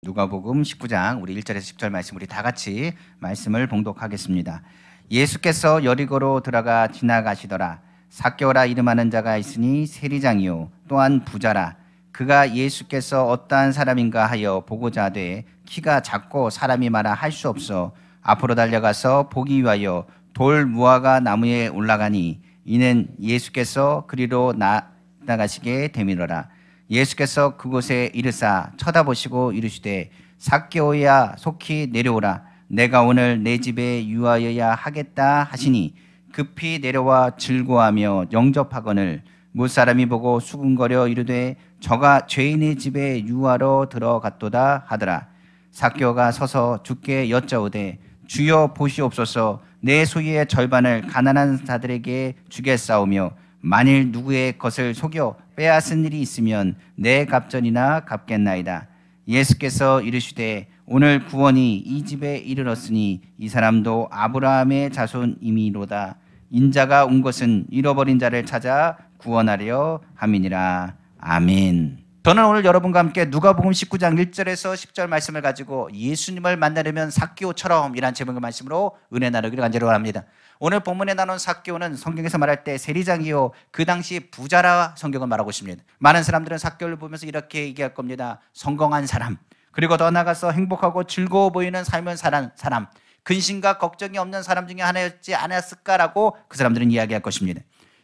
누가복음 19장 우리 1절에서 10절 말씀 우리 다 같이 말씀을 봉독하겠습니다. 예수께서 여리고로 들어가 지나가시더라. 삭개오라 이름하는 자가 있으니 세리장이요 또한 부자라. 그가 예수께서 어떠한 사람인가 하여 보고자 하되 키가 작고 사람이 많아 할 수 없어 앞으로 달려가서 보기 위하여 돌 무화과 나무에 올라가니 이는 예수께서 그리로 나가시게 되밀어라. 예수께서 그곳에 이르사 쳐다보시고 이르시되 삭개오야 속히 내려오라. 내가 오늘 내 집에 유하여야 하겠다 하시니 급히 내려와 즐거워하며 영접하거늘 무사람이 보고 수군거려 이르되 저가 죄인의 집에 유하러 들어갔도다 하더라. 삭개오가 서서 주께 여짜오되 주여 보시옵소서. 내 소유의 절반을 가난한 자들에게 주겠사오며 만일 누구의 것을 속여 빼앗은 일이 있으면 내 갑전이나 갚겠나이다. 예수께서 이르시되 오늘 구원이 이 집에 이르렀으니 이 사람도 아브라함의 자손이미로다. 인자가 온 것은 잃어버린 자를 찾아 구원하려 함이니라. 아멘. 저는 오늘 여러분과 함께 누가복음 19장 1절에서 10절 말씀을 가지고 예수님을 만나려면 삭개오처럼 이란 제목의 말씀으로 은혜 나누기를 간절히 원합니다. 오늘 본문에 나눈 삭개오는 성경에서 말할 때 세리장이요 그 당시 부자라 성경은 말하고 있습니다. 많은 사람들은 삭개오를 보면서 이렇게 얘기할 겁니다. 성공한 사람, 그리고 더 나아가서 행복하고 즐거워 보이는 삶을 사는 사람, 근심과 걱정이 없는 사람 중에 하나였지 않았을까라고 그 사람들은 이야기할 것입니다.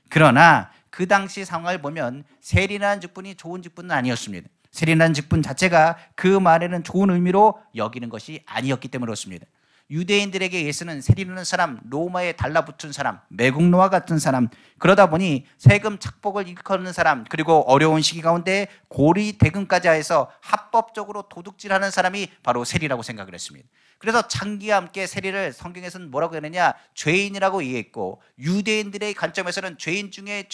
그러나 그 당시 상황을 보면 세리라는 직분이 좋은 직분은 아니었습니다. 세리라는 직분 자체가 그 말에는 좋은 의미로 여기는 것이 아니었기 때문에 그렇습니다. 유대인들에게 예수는 세리라는 사람, 로마에 달라붙은 사람, 매국노와 같은 사람, 그러다 보니 세금 착복을 일컫는 사람, 그리고 어려운 시기 가운데 고리 대금까지 해서 합법적으로 도둑질하는 사람이 바로 세리라고 생각을 했습니다. 그래서 장기와 함께 세리를 성경에서는 뭐라고 했느냐, 죄인이라고 이해했고, 유대인들의 관점에서는 죄인 중에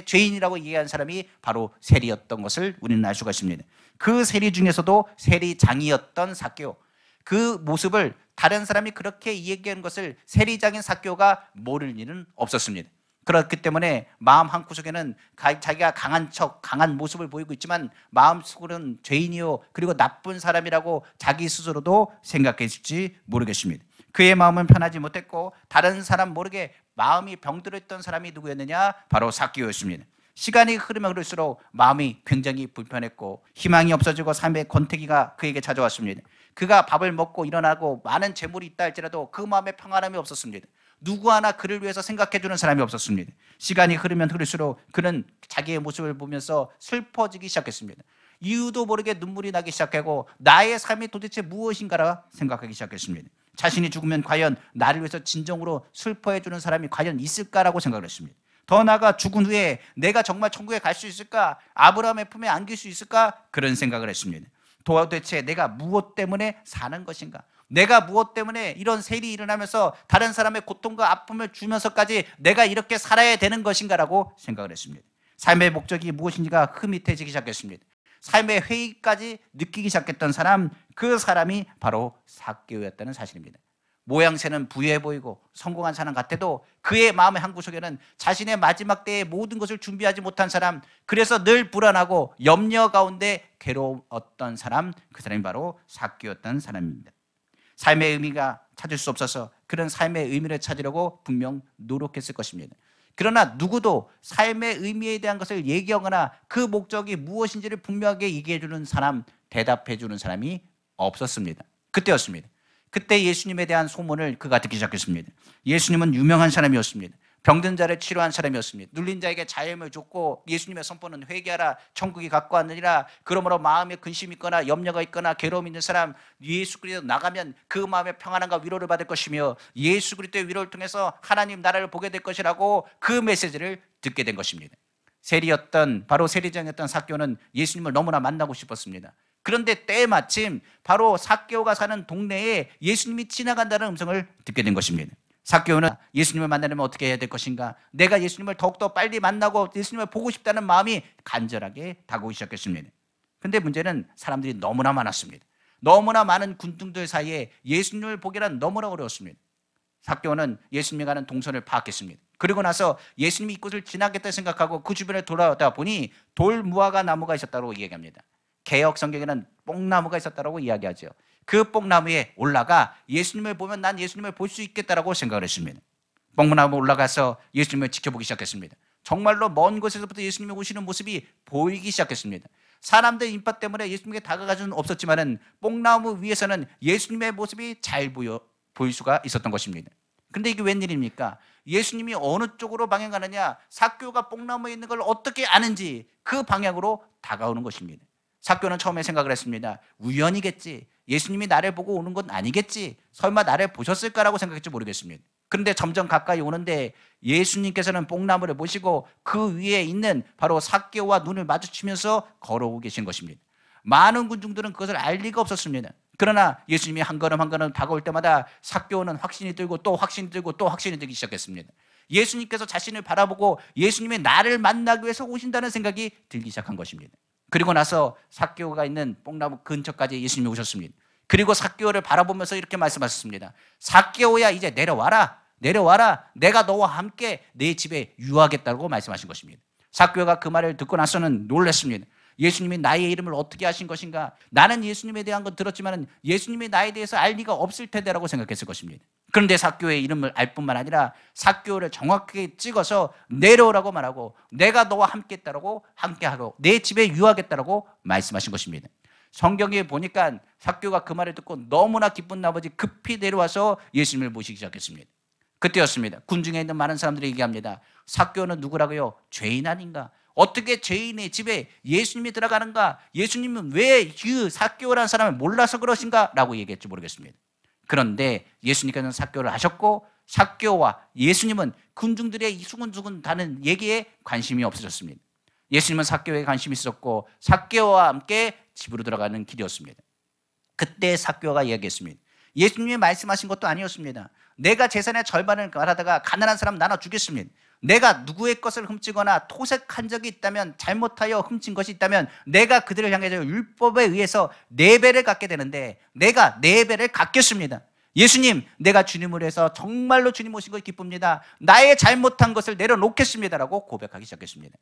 죄인이라고 이해한 사람이 바로 세리였던 것을 우리는 알 수가 있습니다. 그 세리 중에서도 세리장이었던 삭개오, 그 모습을 다른 사람이 그렇게 얘기하는 것을 세리장인 삭개오가 모를 일은 없었습니다. 그렇기 때문에 마음 한구석에는 자기가 강한 척, 강한 모습을 보이고 있지만 마음속으로는 죄인이요 그리고 나쁜 사람이라고 자기 스스로도 생각했을지 모르겠습니다. 그의 마음은 편하지 못했고 다른 사람 모르게 마음이 병들었던 사람이 누구였느냐, 바로 삭개오였습니다. 시간이 흐르면 흐를수록 마음이 굉장히 불편했고 희망이 없어지고 삶의 권태기가 그에게 찾아왔습니다. 그가 밥을 먹고 일어나고 많은 재물이 있다 할지라도 그 마음에 평안함이 없었습니다. 누구 하나 그를 위해서 생각해주는 사람이 없었습니다. 시간이 흐르면 흐를수록 그는 자기의 모습을 보면서 슬퍼지기 시작했습니다. 이유도 모르게 눈물이 나기 시작하고 나의 삶이 도대체 무엇인가라 생각하기 시작했습니다. 자신이 죽으면 과연 나를 위해서 진정으로 슬퍼해주는 사람이 과연 있을까라고 생각을 했습니다. 더 나아가 죽은 후에 내가 정말 천국에 갈 수 있을까? 아브라함의 품에 안길 수 있을까? 그런 생각을 했습니다. 도대체 내가 무엇 때문에 사는 것인가? 내가 무엇 때문에 이런 세리 일어나면서 다른 사람의 고통과 아픔을 주면서까지 내가 이렇게 살아야 되는 것인가라고 생각을 했습니다. 삶의 목적이 무엇인지가 흐릿해지기 시작했습니다. 삶의 회의까지 느끼기 시작했던 사람, 그 사람이 바로 삭개오였다는 사실입니다. 모양새는 부유해 보이고 성공한 사람 같아도 그의 마음의 한구석에는 자신의 마지막 때의 모든 것을 준비하지 못한 사람, 그래서 늘 불안하고 염려 가운데 괴로웠던 사람, 그 사람이 바로 삭개오였던 사람입니다. 삶의 의미가 찾을 수 없어서 그런 삶의 의미를 찾으려고 분명 노력했을 것입니다. 그러나 누구도 삶의 의미에 대한 것을 얘기하거나 그 목적이 무엇인지를 분명하게 얘기해 주는 사람, 대답해 주는 사람이 없었습니다. 그때였습니다. 그때 예수님에 대한 소문을 그가 듣기 시작했습니다. 예수님은 유명한 사람이었습니다. 병든 자를 치료한 사람이었습니다. 눌린 자에게 자유를 줬고 예수님의 선포는 회개하라, 천국이 갖고 왔느니라. 그러므로 마음에 근심이 있거나 염려가 있거나 괴로움이 있는 사람, 예수 그리스도 나가면 그 마음에 평안함과 위로를 받을 것이며 예수 그리스도의 위로를 통해서 하나님 나라를 보게 될 것이라고 그 메시지를 듣게 된 것입니다. 세리였던, 바로 세리장이었던 삭개오는 예수님을 너무나 만나고 싶었습니다. 그런데 때마침 바로 삭개오가 사는 동네에 예수님이 지나간다는 음성을 듣게 된 것입니다. 삭개오는 예수님을 만나려면 어떻게 해야 될 것인가, 내가 예수님을 더욱더 빨리 만나고 예수님을 보고 싶다는 마음이 간절하게 다가오기 시작했습니다. 그런데 문제는 사람들이 너무나 많았습니다. 너무나 많은 군중들 사이에 예수님을 보기란 너무나 어려웠습니다. 삭개오는 예수님이 가는 동선을 파악했습니다. 그리고 나서 예수님이 이곳을 지나겠다 생각하고 그 주변에 돌아오다 보니 돌 무화과 나무가 있었다고 얘기합니다. 개역 성경에는 뽕나무가 있었다고 이야기하죠. 그 뽕나무에 올라가 예수님을 보면 난 예수님을 볼 수 있겠다라고 생각을 했습니다. 뽕나무 올라가서 예수님을 지켜보기 시작했습니다. 정말로 먼 곳에서부터 예수님이 오시는 모습이 보이기 시작했습니다. 사람들 인파 때문에 예수님께 다가갈 수는 없었지만은 뽕나무 위에서는 예수님의 모습이 잘 보일 수가 있었던 것입니다. 그런데 이게 웬일입니까? 예수님이 어느 쪽으로 방향하느냐, 삭개오가 뽕나무에 있는 걸 어떻게 아는지 그 방향으로 다가오는 것입니다. 삭개오는 처음에 생각을 했습니다. 우연이겠지. 예수님이 나를 보고 오는 건 아니겠지. 설마 나를 보셨을까라고 생각했지 모르겠습니다. 그런데 점점 가까이 오는데 예수님께서는 뽕나무를 보시고 그 위에 있는 바로 삭개오와 눈을 마주치면서 걸어오고 계신 것입니다. 많은 군중들은 그것을 알 리가 없었습니다. 그러나 예수님이 한 걸음 한 걸음 다가올 때마다 삭개오는 확신이 들고 또 확신이 들고 또 확신이 들기 시작했습니다. 예수님께서 자신을 바라보고 예수님이 나를 만나기 위해서 오신다는 생각이 들기 시작한 것입니다. 그리고 나서 삭개오가 있는 뽕나무 근처까지 예수님이 오셨습니다. 그리고 삭개오를 바라보면서 이렇게 말씀하셨습니다. 삭개오야, 이제 내려와라. 내려와라. 내가 너와 함께 내 집에 유하겠다고 말씀하신 것입니다. 삭개오가 그 말을 듣고 나서는 놀랐습니다. 예수님이 나의 이름을 어떻게 아신 것인가? 나는 예수님에 대한 건 들었지만 예수님이 나에 대해서 알 리가 없을 텐데라고 생각했을 것입니다. 그런데 삭개오의 이름을 알 뿐만 아니라 삭개오를 정확하게 찍어서 내려오라고 말하고 내가 너와 함께했다라고, 함께하고 내 집에 유하겠다라고 말씀하신 것입니다. 성경에 보니까 삭개오가 그 말을 듣고 너무나 기쁜 나머지 급히 내려와서 예수님을 모시기 시작했습니다. 그때였습니다. 군중에 있는 많은 사람들이 얘기합니다. 삭개오는 누구라고요? 죄인 아닌가? 어떻게 죄인의 집에 예수님이 들어가는가? 예수님은 왜 그 삭개오라는 사람을 몰라서 그러신가? 라고 얘기했지 모르겠습니다. 그런데 예수님께서는 삭개오를 하셨고 삭개오와 예수님은 군중들의 이 수근수근 다는 얘기에 관심이 없어졌습니다. 예수님은 삭개오에 관심이 있었고 삭개오와 함께 집으로 들어가는 길이었습니다. 그때 삭개오가 이야기했습니다. 예수님이 말씀하신 것도 아니었습니다. 내가 재산의 절반을 말하다가 가난한 사람 나눠주겠습니다. 내가 누구의 것을 훔치거나 토색한 적이 있다면, 잘못하여 훔친 것이 있다면 내가 그들을 향해서 율법에 의해서 4배를 갖게 되는데 내가 4배를 갚겠습니다. 예수님, 내가 주님을 위해서 정말로 주님 오신 것이 기쁩니다. 나의 잘못한 것을 내려놓겠습니다라고 고백하기 시작했습니다.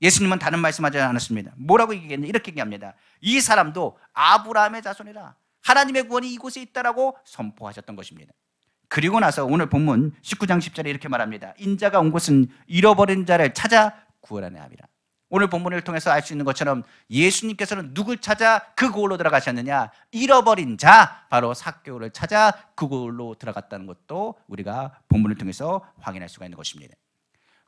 예수님은 다른 말씀하지 않았습니다. 뭐라고 얘기했냐? 이렇게 얘기합니다. 이 사람도 아브라함의 자손이라, 하나님의 구원이 이곳에 있다라고 선포하셨던 것입니다. 그리고 나서 오늘 본문 19장 10절에 이렇게 말합니다. 인자가 온 곳은 잃어버린 자를 찾아 구원하려 함이라. 오늘 본문을 통해서 알 수 있는 것처럼 예수님께서는 누굴 찾아 그 고을로 들어가셨느냐? 잃어버린 자, 바로 삭개오를 찾아 그 고을로 들어갔다는 것도 우리가 본문을 통해서 확인할 수가 있는 것입니다.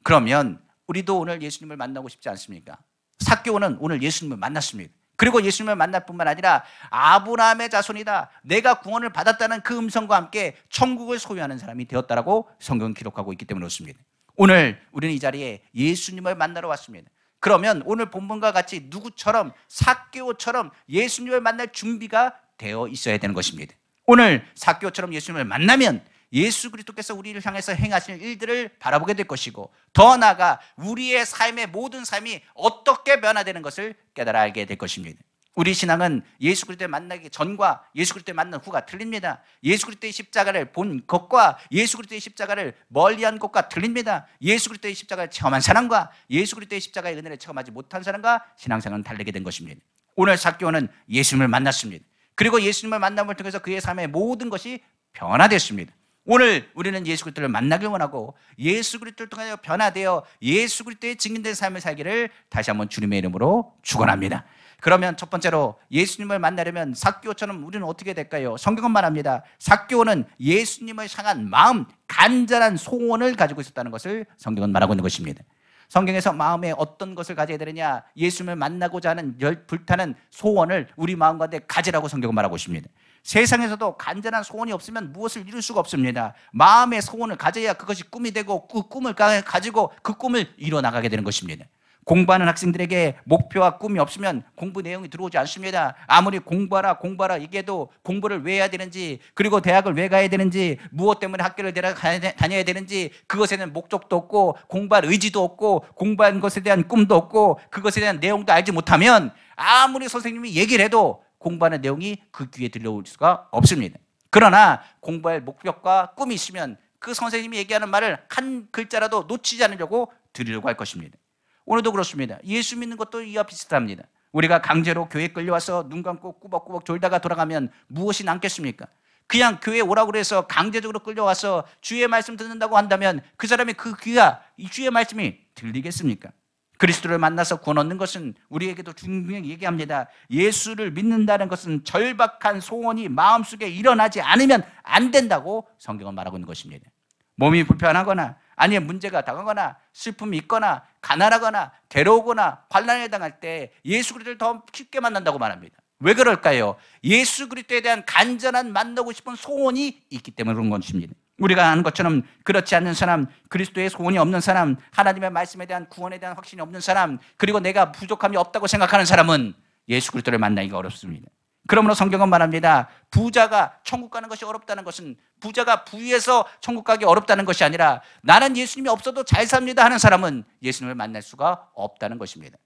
그러면 우리도 오늘 예수님을 만나고 싶지 않습니까? 삭개오는 오늘 예수님을 만났습니다. 그리고 예수님을 만날 뿐만 아니라 아브라함의 자손이다, 내가 구원을 받았다는 그 음성과 함께 천국을 소유하는 사람이 되었다라고 성경은 기록하고 있기 때문에 그렇습니다. 오늘 우리는 이 자리에 예수님을 만나러 왔습니다. 그러면 오늘 본문과 같이 누구처럼, 삭개오처럼 예수님을 만날 준비가 되어 있어야 되는 것입니다. 오늘 삭개오처럼 예수님을 만나면 예수 그리스도께서 우리를 향해서 행하실 일들을 바라보게 될 것이고, 더 나아가 우리의 삶의 모든 삶이 어떻게 변화되는 것을 깨달아 알게 될 것입니다. 우리 신앙은 예수 그리스도를 만나기 전과 예수 그리스도를 만난 후가 틀립니다. 예수 그리스도의 십자가를 본 것과 예수 그리스도의 십자가를 멀리한 것과 틀립니다. 예수 그리스도의 십자가를 체험한 사람과 예수 그리스도의 십자가의 은혜를 체험하지 못한 사람과 신앙생활은 다르게 된 것입니다. 오늘 삭개오는 예수님을 만났습니다. 그리고 예수님을 만남을 통해서 그의 삶의 모든 것이 변화됐습니다. 오늘 우리는 예수 그리스도를 만나길 원하고 예수 그리스도를 통하여 변화되어 예수 그리스도의 증인된 삶을 살기를 다시 한번 주님의 이름으로 축원합니다. 그러면 첫 번째로 예수님을 만나려면 삭개오처럼 우리는 어떻게 될까요? 성경은 말합니다. 삭개오는 예수님을 향한 마음, 간절한 소원을 가지고 있었다는 것을 성경은 말하고 있는 것입니다. 성경에서 마음에 어떤 것을 가져야 되느냐? 예수님을 만나고자 하는 불타는 소원을 우리 마음 가운데 가지라고 성경은 말하고 있습니다. 세상에서도 간절한 소원이 없으면 무엇을 이룰 수가 없습니다. 마음의 소원을 가져야 그것이 꿈이 되고 그 꿈을 가지고 그 꿈을 이뤄나가게 되는 것입니다. 공부하는 학생들에게 목표와 꿈이 없으면 공부 내용이 들어오지 않습니다. 아무리 공부하라 얘기해도 공부를 왜 해야 되는지, 그리고 대학을 왜 가야 되는지, 무엇 때문에 학교를 다녀야 되는지, 그것에는 목적도 없고 공부할 의지도 없고 공부한 것에 대한 꿈도 없고 그것에 대한 내용도 알지 못하면 아무리 선생님이 얘기를 해도 공부하는 내용이 그 귀에 들려올 수가 없습니다. 그러나 공부할 목표과 꿈이 있으면 그 선생님이 얘기하는 말을 한 글자라도 놓치지 않으려고 들으려고 할 것입니다. 오늘도 그렇습니다. 예수 믿는 것도 이와 비슷합니다. 우리가 강제로 교회에 끌려와서 눈 감고 꾸벅꾸벅 졸다가 돌아가면 무엇이 남겠습니까? 그냥 교회에 오라고 그래서 강제적으로 끌려와서 주의 말씀 듣는다고 한다면 그 사람의 그 귀가 이 주의 말씀이 들리겠습니까? 그리스도를 만나서 구원 얻는 것은 우리에게도 분명히 얘기합니다. 예수를 믿는다는 것은 절박한 소원이 마음속에 일어나지 않으면 안 된다고 성경은 말하고 있는 것입니다. 몸이 불편하거나 아니면 문제가 당하거나 슬픔이 있거나 가난하거나 괴로우거나 환난에 당할 때 예수 그리스도를 더 쉽게 만난다고 말합니다. 왜 그럴까요? 예수 그리스도에 대한 간절한 만나고 싶은 소원이 있기 때문에 그런 것입니다. 우리가 아는 것처럼 그렇지 않는 사람, 그리스도의 소원이 없는 사람, 하나님의 말씀에 대한 구원에 대한 확신이 없는 사람, 그리고 내가 부족함이 없다고 생각하는 사람은 예수 그리스도를 만나기가 어렵습니다. 그러므로 성경은 말합니다. 부자가 천국 가는 것이 어렵다는 것은 부자가 부유해서 천국 가기 어렵다는 것이 아니라 나는 예수님이 없어도 잘 삽니다 하는 사람은 예수님을 만날 수가 없다는 것입니다.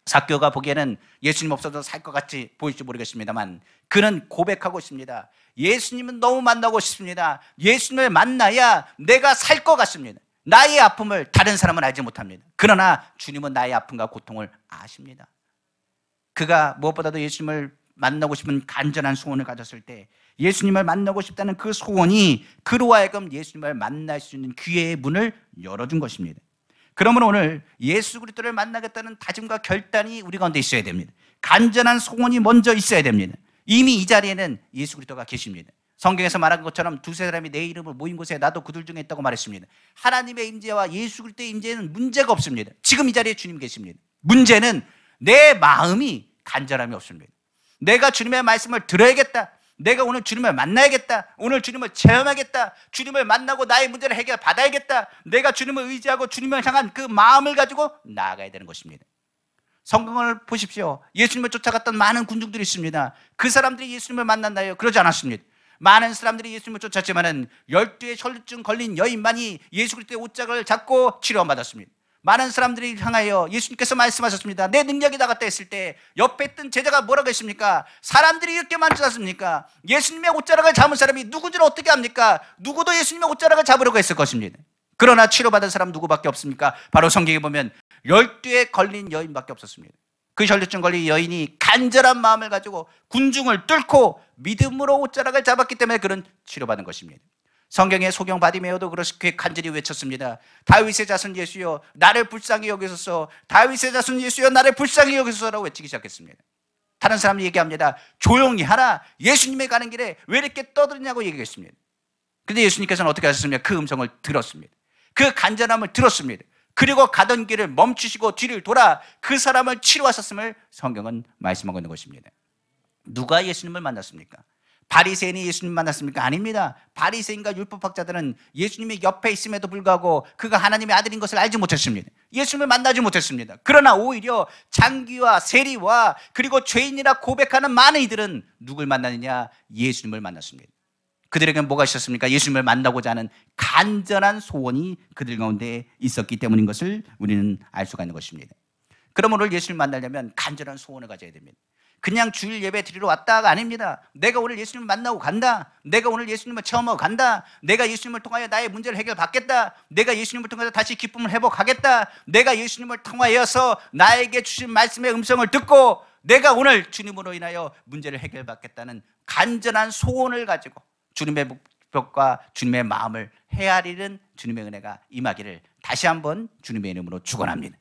삭개오가 보기에는 예수님 없어도 살 것 같이 보일지 모르겠습니다만 그는 고백하고 있습니다. 예수님은 너무 만나고 싶습니다. 예수님을 만나야 내가 살 것 같습니다. 나의 아픔을 다른 사람은 알지 못합니다. 그러나 주님은 나의 아픔과 고통을 아십니다. 그가 무엇보다도 예수님을 만나고 싶은 간절한 소원을 가졌을 때 예수님을 만나고 싶다는 그 소원이 그로 하여금 예수님을 만날 수 있는 기회의 문을 열어준 것입니다. 그러면 오늘 예수 그리스도를 만나겠다는 다짐과 결단이 우리 가운데 있어야 됩니다. 간절한 소원이 먼저 있어야 됩니다. 이미 이 자리에는 예수 그리스도가 계십니다. 성경에서 말한 것처럼 두세 사람이 내 이름을 모인 곳에 나도 그들 중에 있다고 말했습니다. 하나님의 임재와 예수 그리스도의 임재는 문제가 없습니다. 지금 이 자리에 주님 계십니다. 문제는 내 마음이 간절함이 없습니다. 내가 주님의 말씀을 들어야겠다. 내가 오늘 주님을 만나야겠다. 오늘 주님을 체험하겠다. 주님을 만나고 나의 문제를 해결받아야겠다. 내가 주님을 의지하고 주님을 향한 그 마음을 가지고 나아가야 되는 것입니다. 성경을 보십시오. 예수님을 쫓아갔던 많은 군중들이 있습니다. 그 사람들이 예수님을 만났나요? 그러지 않았습니다. 많은 사람들이 예수님을 쫓았지만은 12의 혈루증 걸린 여인만이 예수 그리스도의 옷장을 잡고 치료받았습니다. 많은 사람들이 향하여 예수님께서 말씀하셨습니다. 내 능력이 나갔다 했을 때 옆에 있던 제자가 뭐라고 했습니까? 사람들이 이렇게 많지 않습니까? 예수님의 옷자락을 잡은 사람이 누구지를 어떻게 합니까? 누구도 예수님의 옷자락을 잡으려고 했을 것입니다. 그러나 치료받은 사람 누구밖에 없습니까? 바로 성경에 보면 12에 걸린 여인밖에 없었습니다. 그 혈루증 걸린 여인이 간절한 마음을 가지고 군중을 뚫고 믿음으로 옷자락을 잡았기 때문에 그는 치료받은 것입니다. 성경의 소경 바디메오도 그렇게 간절히 외쳤습니다. 다윗의 자손 예수여 나를 불쌍히 여기소서. 다윗의 자손 예수여 나를 불쌍히 여기소서라고 외치기 시작했습니다. 다른 사람이 얘기합니다. 조용히 하라. 예수님의 가는 길에 왜 이렇게 떠드냐고 얘기했습니다. 그런데 예수님께서는 어떻게 하셨습니까? 그 음성을 들었습니다. 그 간절함을 들었습니다. 그리고 가던 길을 멈추시고 뒤를 돌아 그 사람을 치료하셨음을 성경은 말씀하고 있는 것입니다. 누가 예수님을 만났습니까? 바리새인이 예수님 만났습니까? 아닙니다. 바리새인과 율법학자들은 예수님이 옆에 있음에도 불구하고 그가 하나님의 아들인 것을 알지 못했습니다. 예수님을 만나지 못했습니다. 그러나 오히려 장기와 세리와 그리고 죄인이라 고백하는 많은 이들은 누굴 만나느냐? 예수님을 만났습니다. 그들에게는 뭐가 있었습니까? 예수님을 만나고자 하는 간절한 소원이 그들 가운데 있었기 때문인 것을 우리는 알 수가 있는 것입니다. 그럼 오늘 예수님을 만나려면 간절한 소원을 가져야 됩니다. 그냥 주일 예배 드리러 왔다가 아닙니다. 내가 오늘 예수님을 만나고 간다. 내가 오늘 예수님을 체험하고 간다. 내가 예수님을 통하여 나의 문제를 해결받겠다. 내가 예수님을 통해서 다시 기쁨을 회복하겠다. 내가 예수님을 통하여서 나에게 주신 말씀의 음성을 듣고 내가 오늘 주님으로 인하여 문제를 해결받겠다는 간절한 소원을 가지고 주님의 목적과 주님의 마음을 헤아리는 주님의 은혜가 임하기를 다시 한번 주님의 이름으로 축원합니다.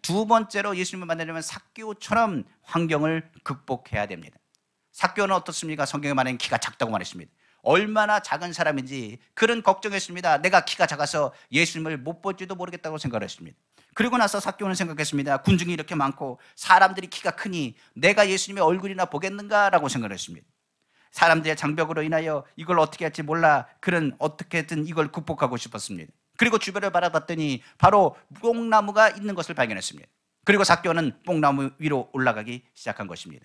두 번째로 예수님을 만나려면 삭개오처럼 환경을 극복해야 됩니다. 삭개오는 어떻습니까? 성경에 말하는 키가 작다고 말했습니다. 얼마나 작은 사람인지 그런 걱정했습니다. 내가 키가 작아서 예수님을 못 볼지도 모르겠다고 생각을 했습니다. 그리고 나서 삭개오는 생각했습니다. 군중이 이렇게 많고 사람들이 키가 크니 내가 예수님의 얼굴이나 보겠는가라고 생각을 했습니다. 사람들의 장벽으로 인하여 이걸 어떻게 할지 몰라 그런 어떻게든 이걸 극복하고 싶었습니다. 그리고 주변을 바라봤더니 바로 뽕나무가 있는 것을 발견했습니다. 그리고 삭개오는 뽕나무 위로 올라가기 시작한 것입니다.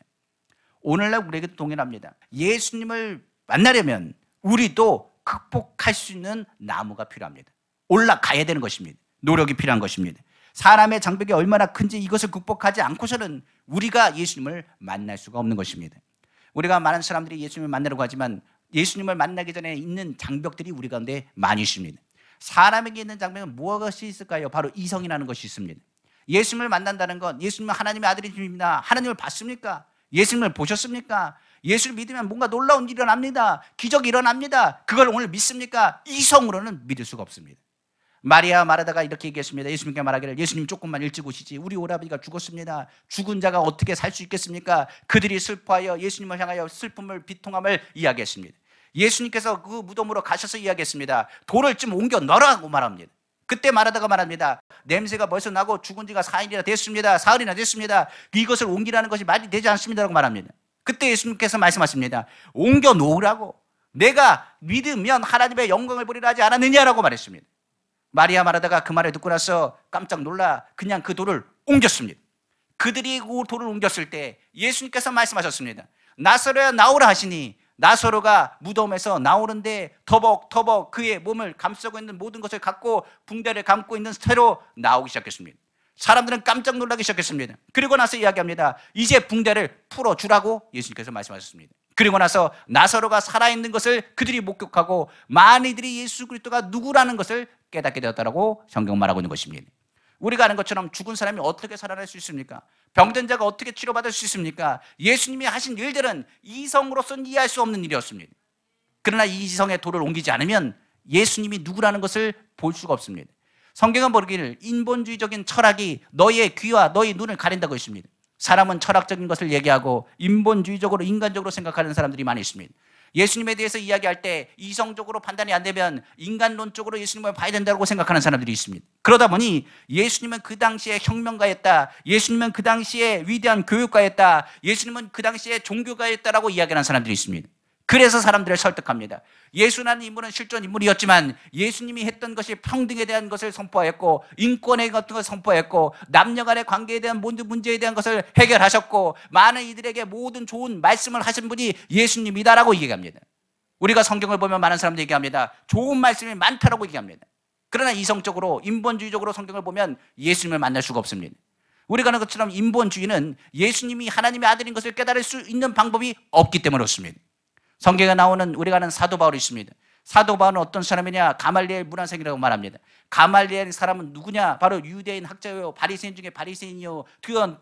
오늘날 우리에게도 동일합니다. 예수님을 만나려면 우리도 극복할 수 있는 나무가 필요합니다. 올라가야 되는 것입니다. 노력이 필요한 것입니다. 사람의 장벽이 얼마나 큰지 이것을 극복하지 않고서는 우리가 예수님을 만날 수가 없는 것입니다. 우리가 많은 사람들이 예수님을 만나려고 하지만 예수님을 만나기 전에 있는 장벽들이 우리 가운데 많이 있습니다. 사람에게 있는 장벽은 무엇이 있을까요? 바로 이성이라는 것이 있습니다. 예수님을 만난다는 건 예수님은 하나님의 아들이십니다. 하나님을 봤습니까? 예수님을 보셨습니까? 예수를 믿으면 뭔가 놀라운 일이 일어납니다. 기적이 일어납니다. 그걸 오늘 믿습니까? 이성으로는 믿을 수가 없습니다. 마리아 마르다가 이렇게 얘기했습니다. 예수님께 말하기를, 예수님 조금만 일찍 오시지. 우리 오라비가 죽었습니다. 죽은 자가 어떻게 살 수 있겠습니까? 그들이 슬퍼하여 예수님을 향하여 슬픔을 비통함을 이야기했습니다. 예수님께서 그 무덤으로 가셔서 이야기했습니다. 돌을 좀 옮겨 넣으라고 말합니다. 그때 마르다가 말합니다. 냄새가 벌써 나고 죽은 지가 4일이나 됐습니다. 사흘이나 됐습니다. 이것을 옮기라는 것이 말이 되지 않습니다라고 말합니다. 그때 예수님께서 말씀하십니다. 옮겨 놓으라고. 내가 믿으면 하나님의 영광을 보리라 하지 않았느냐라고 말했습니다. 마리아 마르다가 그 말을 듣고 나서 깜짝 놀라 그냥 그 돌을 옮겼습니다. 그들이 그 돌을 옮겼을 때 예수님께서 말씀하셨습니다. 나사로야 나오라 하시니 나사로가 무덤에서 나오는데 터벅터벅 그의 몸을 감싸고 있는 모든 것을 갖고 붕대를 감고 있는 채로 나오기 시작했습니다. 사람들은 깜짝 놀라기 시작했습니다. 그리고 나서 이야기합니다. 이제 붕대를 풀어주라고 예수님께서 말씀하셨습니다. 그리고 나서 나사로가 살아있는 것을 그들이 목격하고 많이들이 예수 그리스도가 누구라는 것을 깨닫게 되었다라고 성경 말하고 있는 것입니다. 우리가 아는 것처럼 죽은 사람이 어떻게 살아날 수 있습니까? 병든 자가 어떻게 치료받을 수 있습니까? 예수님이 하신 일들은 이성으로서는 이해할 수 없는 일이었습니다. 그러나 이 이성의 돌을 옮기지 않으면 예수님이 누구라는 것을 볼 수가 없습니다. 성경은 모르기를 인본주의적인 철학이 너희의 귀와 너희 눈을 가린다고 했습니다. 사람은 철학적인 것을 얘기하고 인본주의적으로 인간적으로 생각하는 사람들이 많이 있습니다. 예수님에 대해서 이야기할 때 이성적으로 판단이 안 되면 인간론적으로 예수님을 봐야 된다고 생각하는 사람들이 있습니다. 그러다 보니 예수님은 그 당시에 혁명가였다, 예수님은 그 당시에 위대한 교육가였다, 예수님은 그 당시에 종교가였다라고 이야기하는 사람들이 있습니다. 그래서 사람들을 설득합니다. 예수라는 인물은 실존 인물이었지만 예수님이 했던 것이 평등에 대한 것을 선포했고 인권에 같은 것을 선포했고 남녀 간의 관계에 대한 모든 문제에 대한 것을 해결하셨고 많은 이들에게 모든 좋은 말씀을 하신 분이 예수님이다라고 얘기합니다. 우리가 성경을 보면 많은 사람들이 얘기합니다. 좋은 말씀이 많다라고 얘기합니다. 그러나 이성적으로 인본주의적으로 성경을 보면 예수님을 만날 수가 없습니다. 우리가 아는 것처럼 인본주의는 예수님이 하나님의 아들인 것을 깨달을 수 있는 방법이 없기 때문에 그렇습니다. 성경에 나오는 우리가 아는 사도 바울이 있습니다. 사도 바울은 어떤 사람이냐? 가말리엘 문화생이라고 말합니다. 가말리엘 사람은 누구냐? 바로 유대인 학자요, 바리새인 중에 바리새인이요,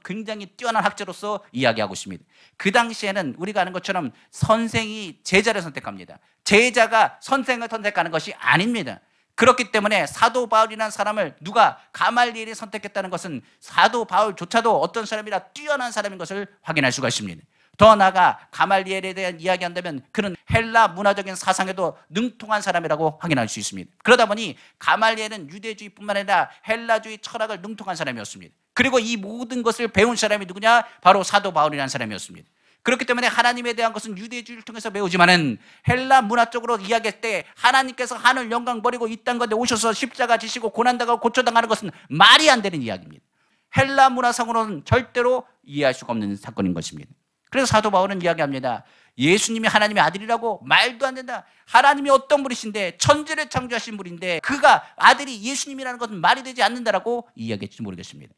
굉장히 뛰어난 학자로서 이야기하고 있습니다. 그 당시에는 우리가 아는 것처럼 선생이 제자를 선택합니다. 제자가 선생을 선택하는 것이 아닙니다. 그렇기 때문에 사도 바울이라는 사람을 누가 가말리엘이 선택했다는 것은 사도 바울조차도 어떤 사람이라 뛰어난 사람인 것을 확인할 수가 있습니다. 더 나아가 가말리엘에 대한 이야기한다면 그는 헬라 문화적인 사상에도 능통한 사람이라고 확인할 수 있습니다. 그러다 보니 가말리엘은 유대주의뿐만 아니라 헬라주의 철학을 능통한 사람이었습니다. 그리고 이 모든 것을 배운 사람이 누구냐? 바로 사도 바울이라는 사람이었습니다. 그렇기 때문에 하나님에 대한 것은 유대주의를 통해서 배우지만은 헬라 문화 쪽으로 이야기할 때 하나님께서 하늘 영광 버리고 이 땅 가운데 오셔서 십자가 지시고 고난당하고 고초당하는 것은 말이 안 되는 이야기입니다. 헬라 문화상으로는 절대로 이해할 수가 없는 사건인 것입니다. 그래서 사도 바울은 이야기합니다. 예수님이 하나님의 아들이라고? 말도 안 된다. 하나님이 어떤 분이신데, 천지를 창조하신 분인데 그가 아들이 예수님이라는 것은 말이 되지 않는다라고 이야기했지 모르겠습니다.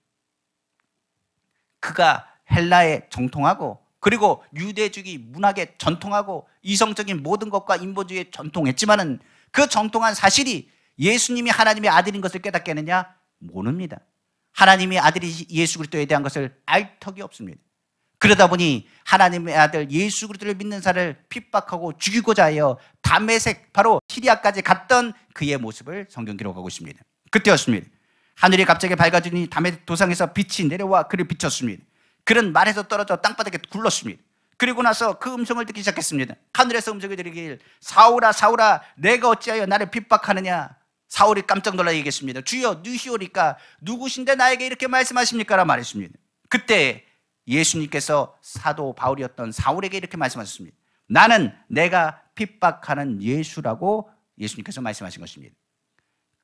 그가 헬라에 정통하고 그리고 유대주의 문학에 전통하고 이성적인 모든 것과 인본주의에 전통했지만은 그 정통한 사실이 예수님이 하나님의 아들인 것을 깨닫게 하느냐? 모릅니다. 하나님의 아들이 예수 그리스도에 대한 것을 알 턱이 없습니다. 그러다 보니 하나님의 아들 예수 그리스도를 믿는 자를 핍박하고 죽이고자 하여 다메섹 바로 시리아까지 갔던 그의 모습을 성경 기록하고 있습니다. 그때였습니다. 하늘이 갑자기 밝아지니 다메섹 도상에서 빛이 내려와 그를 비췄습니다. 그는 말에서 떨어져 땅바닥에 굴렀습니다. 그리고 나서 그 음성을 듣기 시작했습니다. 하늘에서 음성이 들리길 사울아 사울아 내가 어찌하여 나를 핍박하느냐. 사울이 깜짝 놀라 얘기했습니다. 주여 누시오리까 누구신데 나에게 이렇게 말씀하십니까? 라고 말했습니다. 그때 예수님께서 사도 바울이었던 사울에게 이렇게 말씀하셨습니다. 나는 내가 핍박하는 예수라고 예수님께서 말씀하신 것입니다.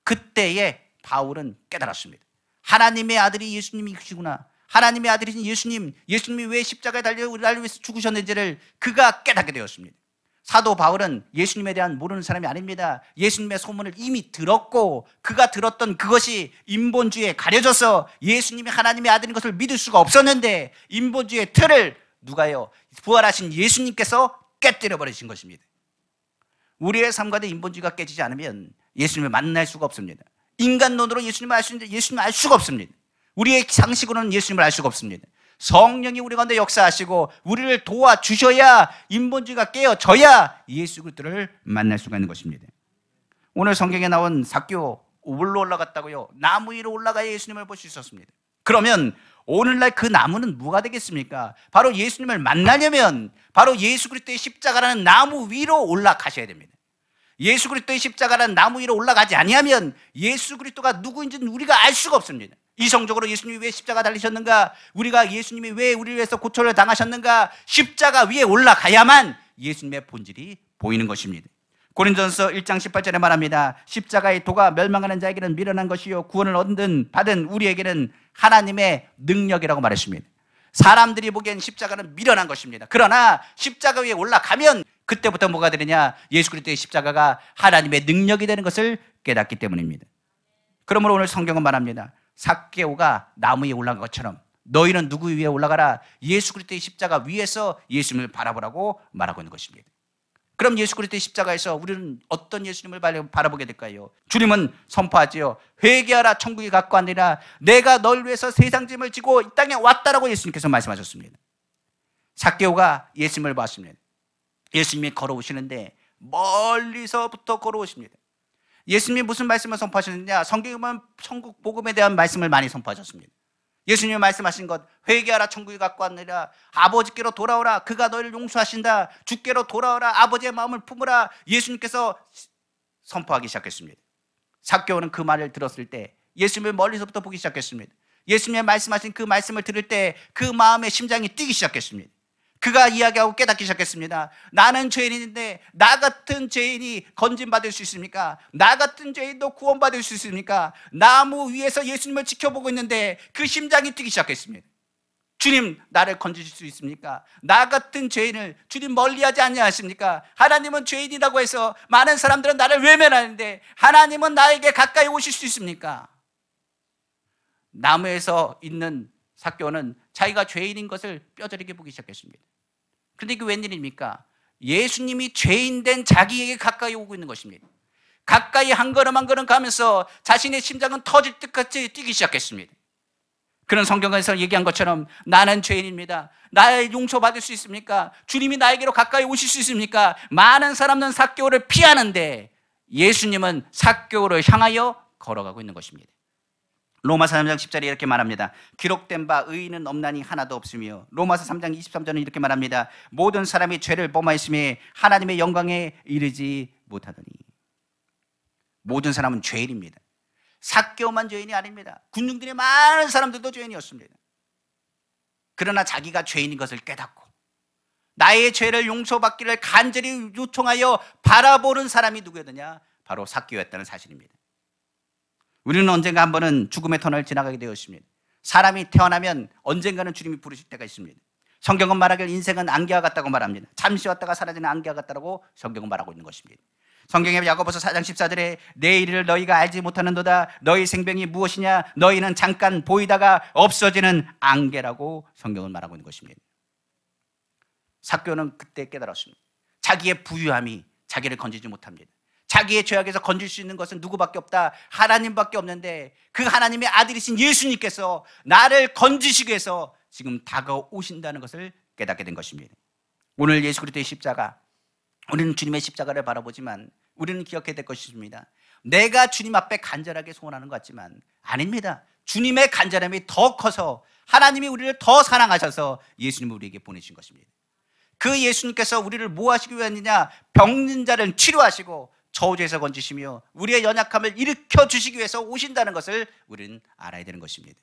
그때에 바울은 깨달았습니다. 하나님의 아들이 예수님이시구나. 하나님의 아들이신 예수님, 예수님이 왜 십자가에 달려 우리를 위해서 죽으셨는지를 그가 깨닫게 되었습니다. 사도 바울은 예수님에 대한 모르는 사람이 아닙니다. 예수님의 소문을 이미 들었고 그가 들었던 그것이 인본주의에 가려져서 예수님이 하나님의 아들인 것을 믿을 수가 없었는데 인본주의의 틀을 누가요? 부활하신 예수님께서 깨뜨려 버리신 것입니다. 우리의 삶 가운데 인본주의가 깨지지 않으면 예수님을 만날 수가 없습니다. 인간론으로 예수님을 알 수 있는데 예수님을 알 수가 없습니다. 우리의 상식으로는 예수님을 알 수가 없습니다. 성령이 우리 가운데 역사하시고 우리를 도와주셔야 인본주의가 깨어져야 예수 그리스도를 만날 수가 있는 것입니다. 오늘 성경에 나온 삭개오 올로 올라갔다고요? 나무 위로 올라가야 예수님을 볼 수 있었습니다. 그러면 오늘날 그 나무는 뭐가 되겠습니까? 바로 예수님을 만나려면 바로 예수 그리스도의 십자가라는 나무 위로 올라가셔야 됩니다. 예수 그리스도의 십자가라는 나무 위로 올라가지 아니하면 예수 그리스도가 누구인지는 우리가 알 수가 없습니다. 이성적으로 예수님이 왜 십자가 달리셨는가? 우리가 예수님이 왜 우리를 위해서 고초를 당하셨는가? 십자가 위에 올라가야만 예수님의 본질이 보이는 것입니다. 고린도전서 1장 18절에 말합니다. 십자가의 도가 멸망하는 자에게는 미련한 것이요 구원을 받은 우리에게는 하나님의 능력이라고 말했습니다. 사람들이 보기엔 십자가는 미련한 것입니다. 그러나 십자가 위에 올라가면 그때부터 뭐가 되느냐? 예수 그리스도의 십자가가 하나님의 능력이 되는 것을 깨닫기 때문입니다. 그러므로 오늘 성경은 말합니다. 삭개오가 나무 위에 올라간 것처럼 너희는 누구 위에 올라가라? 예수 그리스도의 십자가 위에서 예수님을 바라보라고 말하고 있는 것입니다. 그럼 예수 그리스도의 십자가에서 우리는 어떤 예수님을 바라보게 될까요? 주님은 선포하지요. 회개하라, 천국이 가까우니라. 내가 널 위해서 세상 짐을 지고 이 땅에 왔다라고 예수님께서 말씀하셨습니다. 삭개오가 예수님을 봤습니다. 예수님이 걸어오시는데 멀리서부터 걸어오십니다. 예수님이 무슨 말씀을 선포하셨느냐? 성경에 보면 천국 복음에 대한 말씀을 많이 선포하셨습니다. 예수님이 말씀하신 것, 회개하라, 천국이 가까우니라. 아버지께로 돌아오라, 그가 너희를 용서하신다. 주께로 돌아오라, 아버지의 마음을 품으라. 예수님께서 선포하기 시작했습니다. 삭개오는 그 말을 들었을 때 예수님을 멀리서부터 보기 시작했습니다. 예수님의 말씀하신 그 말씀을 들을 때 그 마음의 심장이 뛰기 시작했습니다. 그가 이야기하고 깨닫기 시작했습니다. 나는 죄인인데 나 같은 죄인이 건진받을 수 있습니까? 나 같은 죄인도 구원받을 수 있습니까? 나무 위에서 예수님을 지켜보고 있는데 그 심장이 뛰기 시작했습니다. 주님, 나를 건지실 수 있습니까? 나 같은 죄인을 주님 멀리하지 않냐하십니까? 하나님은 죄인이라고 해서 많은 사람들은 나를 외면하는데 하나님은 나에게 가까이 오실 수 있습니까? 나무에서 있는 삭개오는 자기가 죄인인 것을 뼈저리게 보기 시작했습니다. 그런데 이게 웬일입니까? 예수님이 죄인 된 자기에게 가까이 오고 있는 것입니다. 가까이 한 걸음 한 걸음 가면서 자신의 심장은 터질 듯같이 뛰기 시작했습니다. 그런 성경에서 얘기한 것처럼 나는 죄인입니다. 나를 용서받을 수 있습니까? 주님이 나에게로 가까이 오실 수 있습니까? 많은 사람은 삭개오를 피하는데 예수님은 삭개오를 향하여 걸어가고 있는 것입니다. 로마서 3장 10절에 이렇게 말합니다. 기록된 바 의인은 없나니 하나도 없으며, 로마서 3장 23절은 이렇게 말합니다. 모든 사람이 죄를 범하였으며 하나님의 영광에 이르지 못하더니. 모든 사람은 죄인입니다. 삭개오만 죄인이 아닙니다. 군중들의 많은 사람들도 죄인이었습니다. 그러나 자기가 죄인인 것을 깨닫고 나의 죄를 용서받기를 간절히 요청하여 바라보는 사람이 누구였느냐? 바로 삭개오였다는 사실입니다. 우리는 언젠가 한 번은 죽음의 터널을 지나가게 되었습니다. 사람이 태어나면 언젠가는 주님이 부르실 때가 있습니다. 성경은 말하길 인생은 안개와 같다고 말합니다. 잠시 왔다가 사라지는 안개와 같다고 성경은 말하고 있는 것입니다. 성경의 야고보서 4장 14절에 내 일을 너희가 알지 못하는도다. 너희 생명이 무엇이냐? 너희는 잠깐 보이다가 없어지는 안개라고 성경은 말하고 있는 것입니다. 삭개오는 그때 깨달았습니다. 자기의 부유함이 자기를 건지지 못합니다. 자기의 죄악에서 건질 수 있는 것은 누구밖에 없다? 하나님밖에 없는데 그 하나님의 아들이신 예수님께서 나를 건지시기 위해서 지금 다가오신다는 것을 깨닫게 된 것입니다. 오늘 예수 그리스도의 십자가, 우리는 주님의 십자가를 바라보지만 우리는 기억해야 될 것입니다. 내가 주님 앞에 간절하게 소원하는 것 같지만 아닙니다. 주님의 간절함이 더 커서 하나님이 우리를 더 사랑하셔서 예수님을 우리에게 보내신 것입니다. 그 예수님께서 우리를 뭐 하시기 위하느냐? 병든 자를 치료하시고 저주에서 건지시며 우리의 연약함을 일으켜 주시기 위해서 오신다는 것을 우리는 알아야 되는 것입니다.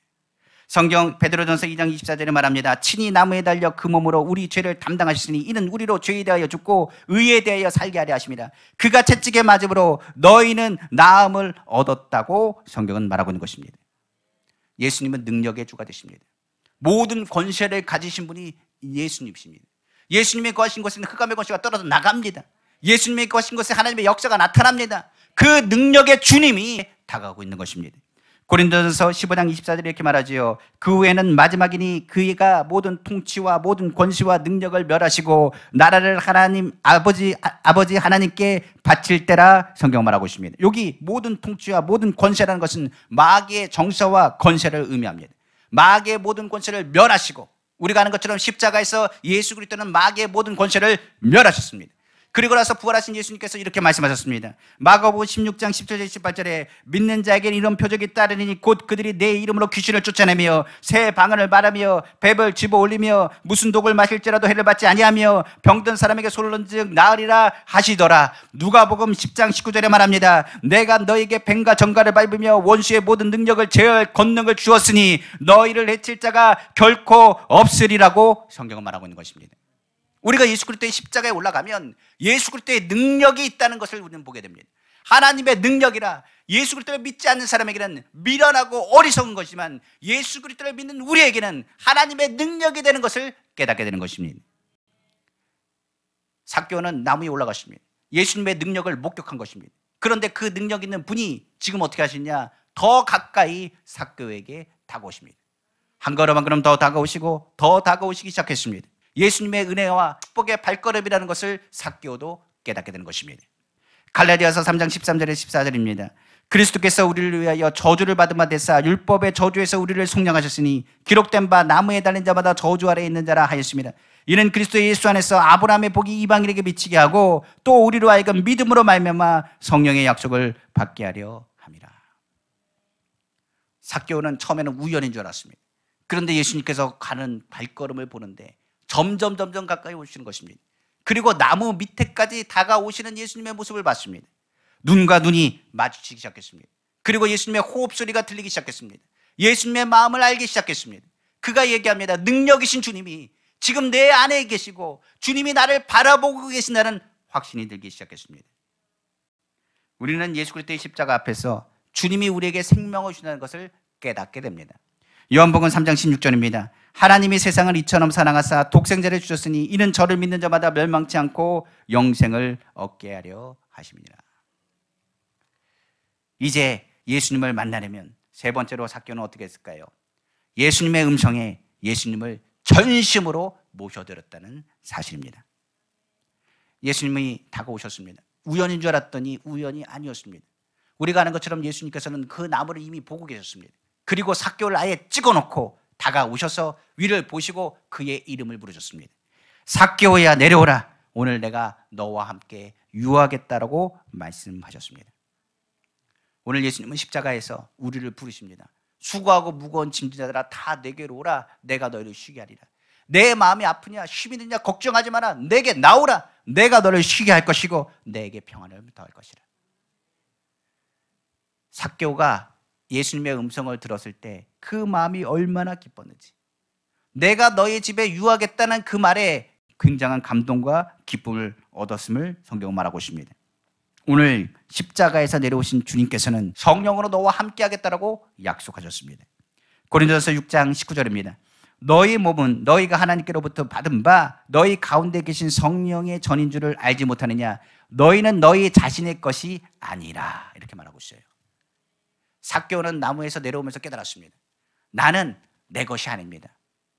성경 베드로전서 2장 24절에 말합니다. 친히 나무에 달려 그 몸으로 우리 죄를 담당하셨으니 이는 우리로 죄에 대하여 죽고 의에 대하여 살게 하려 하심이라. 그가 채찍에 맞음으로 너희는 나음을 얻었다고 성경은 말하고 있는 것입니다. 예수님은 능력의 주가 되십니다. 모든 권세를 가지신 분이 예수님이십니다. 예수님이 거하신 곳에는 흑암의 권세가 떨어져 나갑니다. 예수님이 거하신 곳에 하나님의 역사가 나타납니다. 그 능력의 주님이 다가오고 있는 것입니다. 고린도전서 15장 24절에 이렇게 말하지요. 그 후에는 마지막이니 그가 모든 통치와 모든 권세와 능력을 멸하시고 나라를 하나님 아버지 하나님께 바칠 때라 성경 말하고 있습니다. 여기 모든 통치와 모든 권세라는 것은 마귀의 정사와 권세를 의미합니다. 마귀의 모든 권세를 멸하시고, 우리가 아는 것처럼 십자가에서 예수 그리스도는 마귀의 모든 권세를 멸하셨습니다. 그리고 나서 부활하신 예수님께서 이렇게 말씀하셨습니다. 마가복음 16장 17절 18절에 믿는 자에게는 이런 표적이 따르니 곧 그들이 내 이름으로 귀신을 쫓아내며 새 방언을 말하며 뱀을 집어 올리며 무슨 독을 마실지라도 해를 받지 아니하며 병든 사람에게 손을 얹은 나으리라 하시더라. 누가복음 10장 19절에 말합니다. 내가 너에게 뱀과 정갈을 밟으며 원수의 모든 능력을 제어할 권능을 주었으니 너희를 해칠 자가 결코 없으리라고 성경은 말하고 있는 것입니다. 우리가 예수 그리스도의 십자가에 올라가면 예수 그리스도의 능력이 있다는 것을 우리는 보게 됩니다. 하나님의 능력이라. 예수 그리스도를 믿지 않는 사람에게는 미련하고 어리석은 것이지만 예수 그리스도를 믿는 우리에게는 하나님의 능력이 되는 것을 깨닫게 되는 것입니다. 삭개오는 나무 위에 올라갔습니다. 예수님의 능력을 목격한 것입니다. 그런데 그 능력 있는 분이 지금 어떻게 하시냐? 더 가까이 삭개오에게 다가오십니다. 한 걸음 한 걸음 더 다가오시고 더 다가오시기 시작했습니다. 예수님의 은혜와 축복의 발걸음이라는 것을 삭개오도 깨닫게 되는 것입니다. 갈라디아서 3장 13절에 14절입니다. 그리스도께서 우리를 위하여 저주를 받은 바 되사 율법의 저주에서 우리를 속량하셨으니 기록된 바 나무에 달린 자마다 저주 아래에 있는 자라 하였습니다. 이는 그리스도 예수 안에서 아브라함의 복이 이방인에게 미치게 하고 또 우리로 하여금 믿음으로 말미암아 성령의 약속을 받게 하려 함이라. 삭개오는 처음에는 우연인 줄 알았습니다. 그런데 예수님께서 가는 발걸음을 보는데 점점 가까이 오시는 것입니다. 그리고 나무 밑에까지 다가오시는 예수님의 모습을 봤습니다. 눈과 눈이 마주치기 시작했습니다. 그리고 예수님의 호흡 소리가 들리기 시작했습니다. 예수님의 마음을 알기 시작했습니다. 그가 얘기합니다. 능력이신 주님이 지금 내 안에 계시고 주님이 나를 바라보고 계신다는 확신이 들기 시작했습니다. 우리는 예수 그리스도의 십자가 앞에서 주님이 우리에게 생명을 주신다는 것을 깨닫게 됩니다. 요한복음 3장 16절입니다. 하나님이 세상을 이처럼 사랑하사 독생자를 주셨으니 이는 저를 믿는 자마다 멸망치 않고 영생을 얻게 하려 하심이니라. 이제 예수님을 만나려면 세 번째로 삭개오는 어떻게 했을까요? 예수님의 음성에 예수님을 전심으로 모셔드렸다는 사실입니다. 예수님이 다가오셨습니다. 우연인 줄 알았더니 우연이 아니었습니다. 우리가 아는 것처럼 예수님께서는 그 나무를 이미 보고 계셨습니다. 그리고 삭개오를 아예 찍어놓고 다가오셔서 위를 보시고 그의 이름을 부르셨습니다. 삭개오야 내려오라. 오늘 내가 너와 함께 유하겠다라고 말씀하셨습니다. 오늘 예수님은 십자가에서 우리를 부르십니다. 수고하고 무거운 짐진자들아 다 내게로 오라. 내가 너희를 쉬게 하리라. 내 마음이 아프냐 힘이 드냐 걱정하지 마라. 내게 나오라. 내가 너를 쉬게 할 것이고 내게 평안을 더할 것이라. 삭개오가 예수님의 음성을 들었을 때 그 마음이 얼마나 기뻤는지, 내가 너희 집에 유하겠다는 그 말에 굉장한 감동과 기쁨을 얻었음을 성경은 말하고 있습니다. 오늘 십자가에서 내려오신 주님께서는 성령으로 너와 함께 하겠다라고 약속하셨습니다. 고린도전서 6장 19절입니다. 너희 몸은 너희가 하나님께로부터 받은 바 너희 가운데 계신 성령의 전인 줄을 알지 못하느냐. 너희는 너희 자신의 것이 아니라. 이렇게 말하고 있어요. 삭개오는 나무에서 내려오면서 깨달았습니다. 나는 내 것이 아닙니다.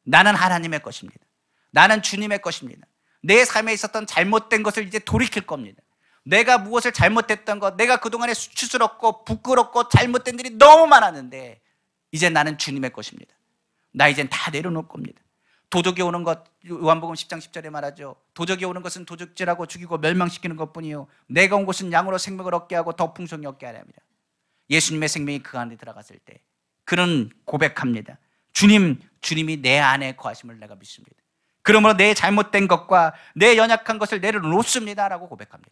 나는 하나님의 것입니다. 나는 주님의 것입니다. 내 삶에 있었던 잘못된 것을 이제 돌이킬 겁니다. 내가 무엇을 잘못했던 것, 내가 그동안에 수치스럽고 부끄럽고 잘못된 일이 너무 많았는데 이제 나는 주님의 것입니다. 나 이젠 다 내려놓을 겁니다. 도적이 오는 것, 요한복음 10장 10절에 말하죠. 도적이 오는 것은 도적질하고 죽이고 멸망시키는 것뿐이요 내가 온 것은 양으로 생명을 얻게 하고 더 풍성히 얻게 하려 합니다. 예수님의 생명이 그 안에 들어갔을 때 그는 고백합니다. 주님이 내 안에 거하심을 내가 믿습니다. 그러므로 내 잘못된 것과 내 연약한 것을 내려놓습니다 라고 고백합니다.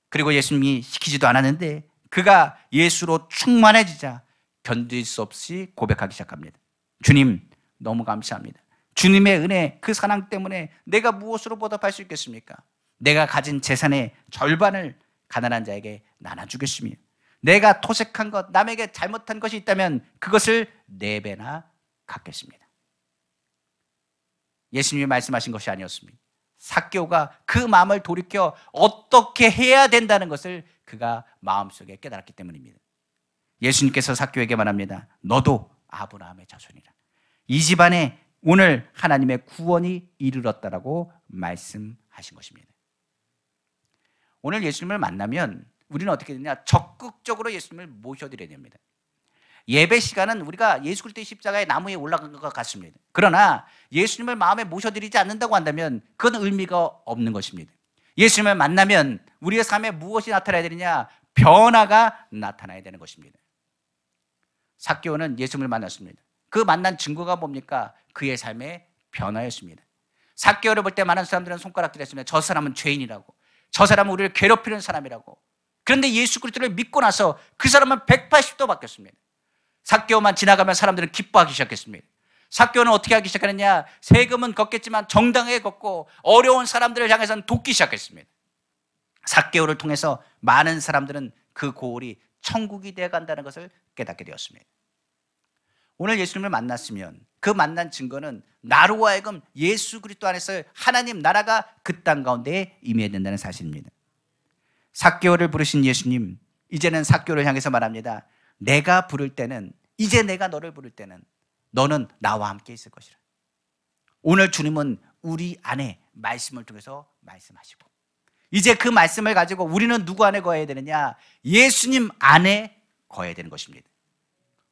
그리고 예수님이 시키지도 않았는데 그가 예수로 충만해지자 견딜 수 없이 고백하기 시작합니다. 주님 너무 감사합니다. 주님의 은혜, 그 사랑 때문에 내가 무엇으로 보답할 수 있겠습니까? 내가 가진 재산의 절반을 가난한 자에게 나눠주겠으며 내가 토색한 것, 남에게 잘못한 것이 있다면 그것을 4배나 갚겠습니다. 예수님이 말씀하신 것이 아니었습니다. 삭개오가 그 마음을 돌이켜 어떻게 해야 된다는 것을 그가 마음속에 깨달았기 때문입니다. 예수님께서 삭개오에게 말합니다. 너도 아브라함의 자손이라. 이 집안에 오늘 하나님의 구원이 이르렀다라고 말씀하신 것입니다. 오늘 예수님을 만나면 우리는 어떻게 되냐? 적극적으로 예수님을 모셔드려야 됩니다. 예배 시간은 우리가 예수 그리스도의 십자가의 나무에 올라간 것과 같습니다. 그러나 예수님을 마음에 모셔드리지 않는다고 한다면 그건 의미가 없는 것입니다. 예수님을 만나면 우리의 삶에 무엇이 나타나야 되느냐? 변화가 나타나야 되는 것입니다. 삭개오는 예수님을 만났습니다. 그 만난 증거가 뭡니까? 그의 삶의 변화였습니다. 삭개오를 볼 때 많은 사람들은 손가락질 했습니다. 저 사람은 죄인이라고, 저 사람은 우리를 괴롭히는 사람이라고. 그런데 예수 그리스도를 믿고 나서 그 사람은 180도 바뀌었습니다. 삭개오만 지나가면 사람들은 기뻐하기 시작했습니다. 삭개오는 어떻게 하기 시작하느냐? 세금은 걷겠지만 정당하게 걷고 어려운 사람들을 향해서는 돕기 시작했습니다. 삭개오를 통해서 많은 사람들은 그 고을이 천국이 되어 간다는 것을 깨닫게 되었습니다. 오늘 예수님을 만났으면 그 만난 증거는 나로 하여금 예수 그리스도 안에서 하나님 나라가 그 땅 가운데 임해야 된다는 사실입니다. 삭개오를 부르신 예수님, 이제는 삭개오를 향해서 말합니다. 내가 부를 때는, 이제 내가 너를 부를 때는 너는 나와 함께 있을 것이라. 오늘 주님은 우리 안에 말씀을 통해서 말씀하시고, 이제 그 말씀을 가지고 우리는 누구 안에 거해야 되느냐? 예수님 안에 거해야 되는 것입니다.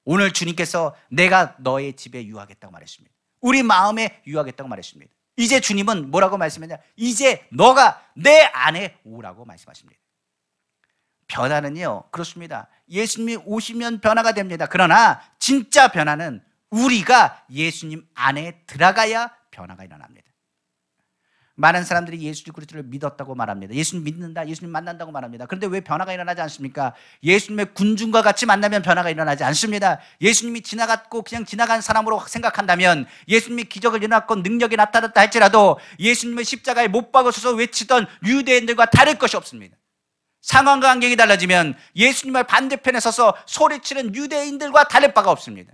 오늘 주님께서 내가 너의 집에 유하겠다고 말했습니다. 우리 마음에 유하겠다고 말했습니다. 이제 주님은 뭐라고 말씀했냐? 이제 너가 내 안에 오라고 말씀하십니다. 변화는요, 그렇습니다. 예수님이 오시면 변화가 됩니다. 그러나 진짜 변화는 우리가 예수님 안에 들어가야 변화가 일어납니다. 많은 사람들이 예수 그리스도를 믿었다고 말합니다. 예수님 믿는다, 예수님 만난다고 말합니다. 그런데 왜 변화가 일어나지 않습니까? 예수님의 군중과 같이 만나면 변화가 일어나지 않습니다. 예수님이 지나갔고 그냥 지나간 사람으로 생각한다면, 예수님이 기적을 일어났고 능력이 나타났다 할지라도 예수님의 십자가에 못 박으셔서 외치던 유대인들과 다를 것이 없습니다. 상황과 환경이 달라지면 예수님의 반대편에 서서 소리치는 유대인들과 다를 바가 없습니다.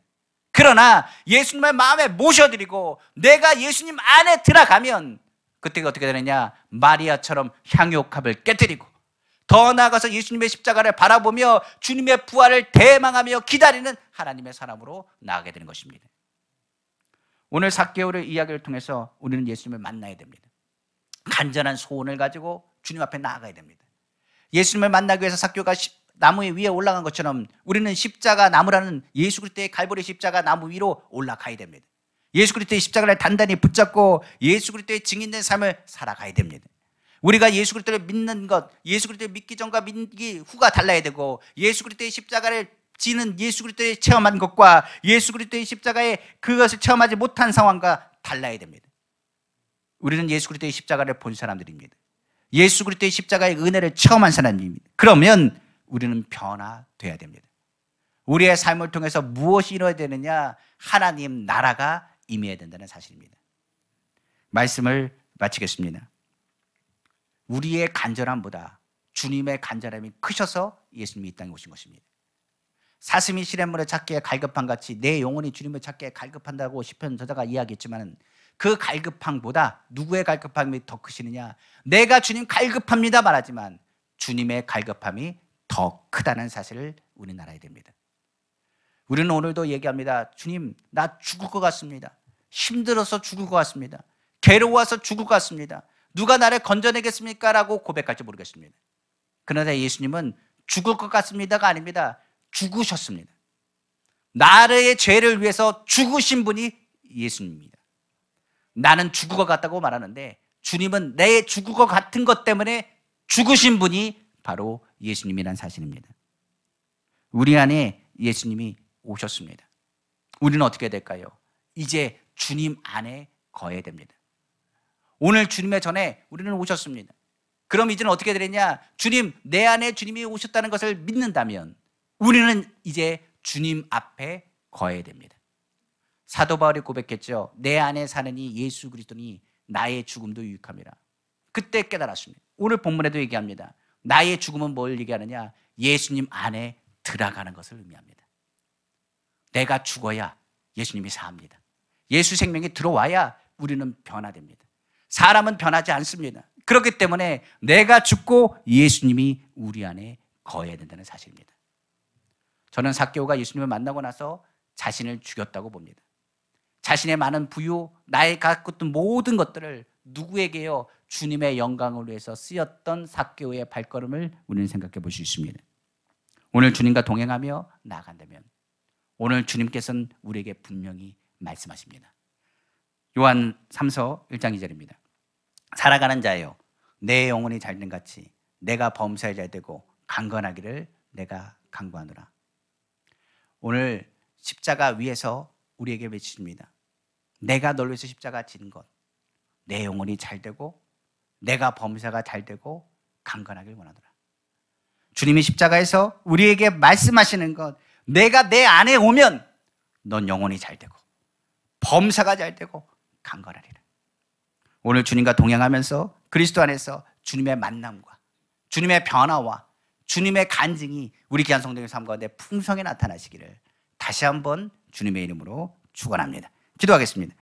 그러나 예수님을 마음에 모셔드리고 내가 예수님 안에 들어가면 그때가 어떻게 되느냐? 마리아처럼 향유옥합을 깨뜨리고 더 나아가서 예수님의 십자가를 바라보며 주님의 부활을 대망하며 기다리는 하나님의 사람으로 나아가게 되는 것입니다. 오늘 삭개오의 이야기를 통해서 우리는 예수님을 만나야 됩니다. 간절한 소원을 가지고 주님 앞에 나아가야 됩니다. 예수님을 만나기 위해서 삭개오가 나무 위에 올라간 것처럼 우리는 십자가 나무라는 예수 그리스도의 갈보리 십자가 나무 위로 올라가야 됩니다. 예수 그리스도의 십자가를 단단히 붙잡고 예수 그리스도의 증인된 삶을 살아가야 됩니다. 우리가 예수 그리스도를 믿는 것, 예수 그리스도를 믿기 전과 믿기 후가 달라야 되고, 예수 그리스도의 십자가를 지는 예수 그리스도의 체험한 것과 예수 그리스도의 십자가에 그것을 체험하지 못한 상황과 달라야 됩니다. 우리는 예수 그리스도의 십자가를 본 사람들입니다. 예수 그리스도의 십자가의 은혜를 체험한 사람입니다. 그러면 우리는 변화돼야 됩니다. 우리의 삶을 통해서 무엇이 이루어야 되느냐? 하나님 나라가 임해야 된다는 사실입니다. 말씀을 마치겠습니다. 우리의 간절함보다 주님의 간절함이 크셔서 예수님이 이 땅에 오신 것입니다. 사슴이 시냇물에 찾기에 갈급한 같이 내 영혼이 주님을 찾기에 갈급한다고 시편 저자가 이야기했지만, 그 갈급함보다 누구의 갈급함이 더 크시느냐? 내가 주님 갈급합니다 말하지만 주님의 갈급함이 더 크다는 사실을 우리는 알아야 됩니다. 우리는 오늘도 얘기합니다. 주님, 나 죽을 것 같습니다. 힘들어서 죽을 것 같습니다. 괴로워서 죽을 것 같습니다. 누가 나를 건져내겠습니까? 라고 고백할지 모르겠습니다. 그러나 예수님은 죽을 것 같습니다가 아닙니다. 죽으셨습니다. 나의 죄를 위해서 죽으신 분이 예수님입니다. 나는 죽을 것 같다고 말하는데 주님은 내 죽을 것 같은 것 때문에 죽으신 분이 바로 예수님이란 사실입니다. 우리 안에 예수님이 오셨습니다. 우리는 어떻게 될까요? 이제 주님 안에 거해야 됩니다. 오늘 주님의 전에 우리는 오셨습니다. 그럼 이제는 어떻게 되느냐? 주님, 내 안에 주님이 오셨다는 것을 믿는다면 우리는 이제 주님 앞에 거해야 됩니다. 사도 바울이 고백했죠. 내 안에 사는 이 예수 그리스도니 나의 죽음도 유익함이라. 그때 깨달았습니다. 오늘 본문에도 얘기합니다. 나의 죽음은 뭘 얘기하느냐? 예수님 안에 들어가는 것을 의미합니다. 내가 죽어야 예수님이 삽니다. 예수 생명이 들어와야 우리는 변화됩니다. 사람은 변하지 않습니다. 그렇기 때문에 내가 죽고 예수님이 우리 안에 거해야 된다는 사실입니다. 저는 삭개오가 예수님을 만나고 나서 자신을 죽였다고 봅니다. 자신의 많은 부유, 나의 갖고 있던 모든 것들을 누구에게요? 주님의 영광을 위해서 쓰였던 삭개오의 발걸음을 우리는 생각해 볼 수 있습니다. 오늘 주님과 동행하며 나아간다면, 오늘 주님께서는 우리에게 분명히 말씀하십니다. 요한 3서 1장 2절입니다. 살아가는 자여 내 영혼이 잘된 같이 내가 범사에 잘되고 강건하기를 내가 간구하노라. 오늘 십자가 위에서 우리에게 외치십니다. 내가 널 위해서 십자가 지는 것, 내 영혼이 잘되고 내가 범사가 잘되고 강건하길 원하노라. 주님이 십자가에서 우리에게 말씀하시는 것, 내가 내 안에 오면 넌 영혼이 잘되고 범사가 잘되고 강건하리라. 오늘 주님과 동행하면서 그리스도 안에서 주님의 만남과 주님의 변화와 주님의 간증이 우리 귀한 성도의 삶 가운데 풍성히 나타나시기를 다시 한번 주님의 이름으로 축원합니다. 기도하겠습니다.